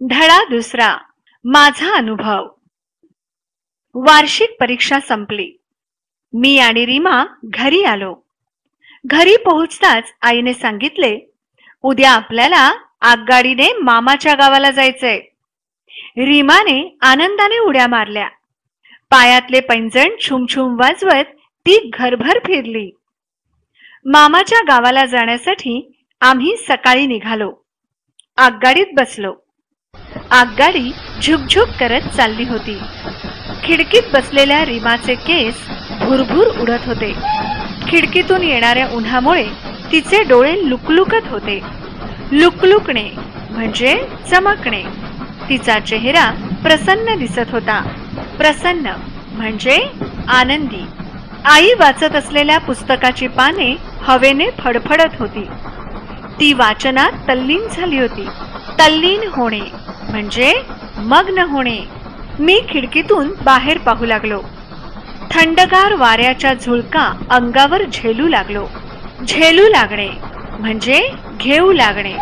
धडा दुसरा, माझा अनुभव. वार्षिक परीक्षा संपली. मी आणि रीमा घरी आलो. घरी पोहोचताच आईने सांगितले, उद्या आपल्याला आगगाडीने मामाच्या गावाला जायचंय. रीमाने आनंदाने उड्या मारल्या. पायातले पैंजण छुमछुम वाजवत ती घरभर फिरली. मामाच्या गावाला जाण्यासाठी आम्ही सकाळी निघालो. आगगाडीत बसलो. आगगाडी झुकझुक करत चालली होती. खिडकीत बसलेल्या रीमाचे केस भुरभुर उडत होते. खिडकीतून येणाऱ्या उन्हामुळे तिचे डोळे लुकलुकत होते. लुकलुकणे म्हणजे चमकणे. तिचा चेहरा प्रसन्न दिसत होता. प्रसन्न म्हणजे आनंदी. आई वाचत असलेल्या पुस्तकाची पाने हवेने फडफडत होती. ती वाचनात तल्लीन झाली होती. तल्लीन होणे म्हणजे मग्न होणे. मी खिडकीतून बाहेर पाहू लागलो. थंडगार वाऱ्याच्या झुळका अंगावर झेलू लागलो. झेलू लागणे म्हणजे घेऊ लागणे.